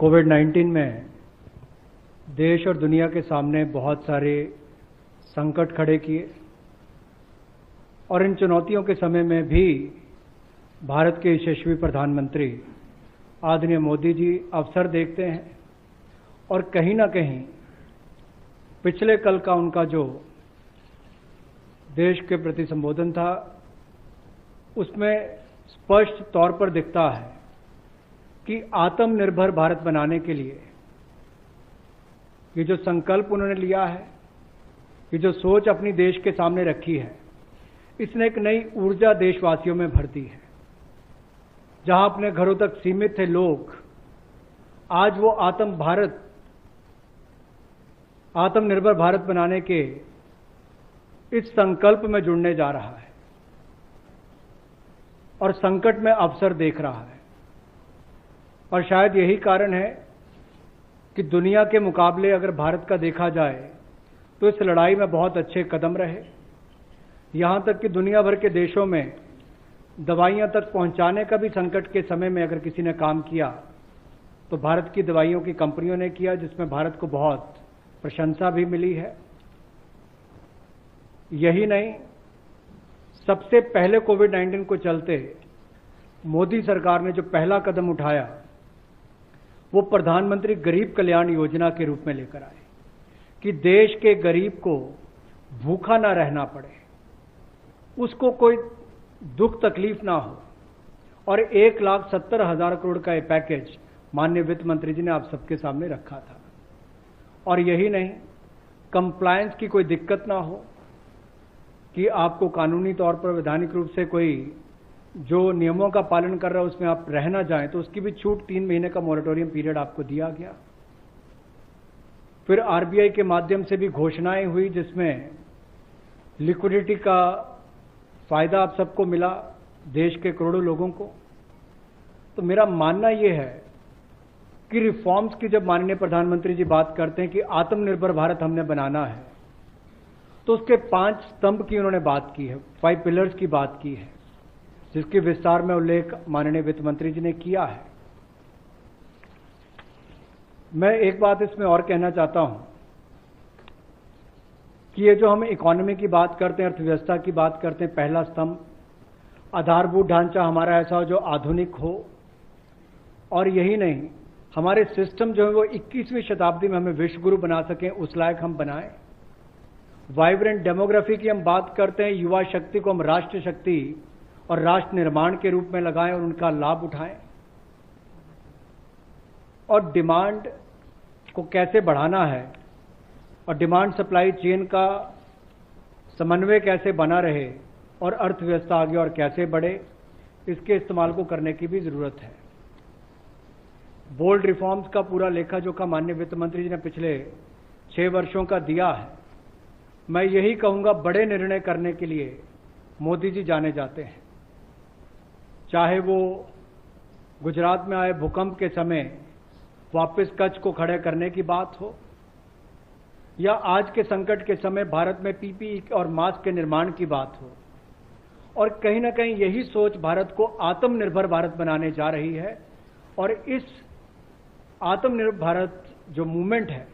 कोविड-19 में देश और दुनिया के सामने बहुत सारे संकट खड़े किए और इन चुनौतियों के समय में भी भारत के यशस्वी प्रधानमंत्री आदरणीय मोदी जी अवसर देखते हैं और कहीं ना कहीं पिछले कल का उनका जो देश के प्रति संबोधन था उसमें स्पष्ट तौर पर दिखता है कि आत्मनिर्भर भारत बनाने के लिए ये जो संकल्प उन्होंने लिया है, ये जो सोच अपनी देश के सामने रखी है, इसने एक नई ऊर्जा देशवासियों में भर दी है। जहां अपने घरों तक सीमित थे लोग, आज वो आत्मनिर्भर भारत बनाने के इस संकल्प में जुड़ने जा रहा है और संकट में अवसर देख रहा है। और शायद यही कारण है कि दुनिया के मुकाबले अगर भारत का देखा जाए तो इस लड़ाई में बहुत अच्छे कदम रहे। यहां तक कि दुनिया भर के देशों में दवाइयां तक पहुंचाने का भी संकट के समय में अगर किसी ने काम किया तो भारत की दवाइयों की कंपनियों ने किया, जिसमें भारत को बहुत प्रशंसा भी मिली है। यही नहीं, सबसे पहले कोविड-19 को चलते मोदी सरकार ने जो पहला कदम उठाया वो प्रधानमंत्री गरीब कल्याण योजना के रूप में लेकर आए कि देश के गरीब को भूखा ना रहना पड़े, उसको कोई दुख तकलीफ ना हो। और 1,70,000 करोड़ का ये पैकेज माननीय वित्त मंत्री जी ने आप सबके सामने रखा था। और यही नहीं, कंप्लायंस की कोई दिक्कत ना हो कि आपको कानूनी तौर पर वैधानिक रूप से कोई जो नियमों का पालन कर रहा है उसमें आप रह ना जाएं, तो उसकी भी छूट 3 महीने का मोरेटोरियम पीरियड आपको दिया गया। फिर आरबीआई के माध्यम से भी घोषणाएं हुई जिसमें लिक्विडिटी का फायदा आप सबको मिला, देश के करोड़ों लोगों को। तो मेरा मानना यह है कि रिफॉर्म्स की जब माननीय प्रधानमंत्री जी बात करते हैं कि आत्मनिर्भर भारत हमने बनाना है, तो उसके 5 स्तंभ की उन्होंने बात की है, 5 पिलर्स की बात की है, जिसके विस्तार में उल्लेख माननीय वित्त मंत्री जी ने किया है। मैं एक बात इसमें और कहना चाहता हूं कि ये जो हम इकोनॉमी की बात करते हैं, अर्थव्यवस्था की बात करते हैं, पहला स्तंभ आधारभूत ढांचा हमारा ऐसा हो जो आधुनिक हो। और यही नहीं, हमारे सिस्टम जो है वो 21वीं शताब्दी में हमें विश्व गुरु बना सकें, उस लायक हम बनाएं। वाइब्रेंट डेमोग्राफी की हम बात करते हैं, युवा शक्ति को हम राष्ट्र शक्ति और राष्ट्र निर्माण के रूप में लगाएं और उनका लाभ उठाएं। और डिमांड को कैसे बढ़ाना है और डिमांड सप्लाई चेन का समन्वय कैसे बना रहे और अर्थव्यवस्था आगे और कैसे बढ़े, इसके इस्तेमाल को करने की भी जरूरत है। बोल्ड रिफॉर्म्स का पूरा लेखा जोखा माननीय वित्त मंत्री जी ने पिछले 6 वर्षों का दिया है। मैं यही कहूंगा, बड़े निर्णय करने के लिए मोदी जी जाने जाते हैं। चाहे वो गुजरात में आए भूकंप के समय वापस कच्छ को खड़े करने की बात हो, या आज के संकट के समय भारत में पीपीई और मास्क के निर्माण की बात हो। और कहीं ना कहीं यही सोच भारत को आत्मनिर्भर भारत बनाने जा रही है। और इस आत्मनिर्भर भारत जो मूवमेंट है,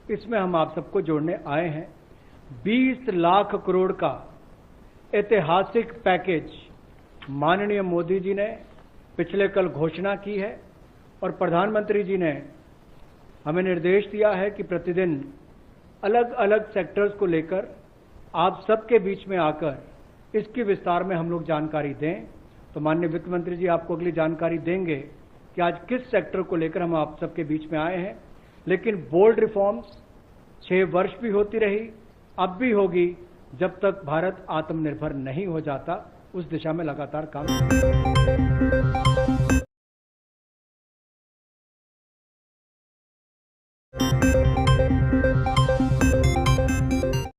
इसमें हम आप सबको जोड़ने आए हैं। 20 लाख करोड़ का ऐतिहासिक पैकेज माननीय मोदी जी ने पिछले कल घोषणा की है और प्रधानमंत्री जी ने हमें निर्देश दिया है कि प्रतिदिन अलग अलग सेक्टर्स को लेकर आप सबके बीच में आकर इसकी विस्तार में हम लोग जानकारी दें। तो माननीय वित्त मंत्री जी आपको अगली जानकारी देंगे कि आज किस सेक्टर को लेकर हम आप सबके बीच में आए हैं। लेकिन बोल्ड रिफॉर्म्स 6 वर्ष भी होती रही, अब भी होगी, जब तक भारत आत्मनिर्भर नहीं हो जाता। उस दिशा में लगातार काम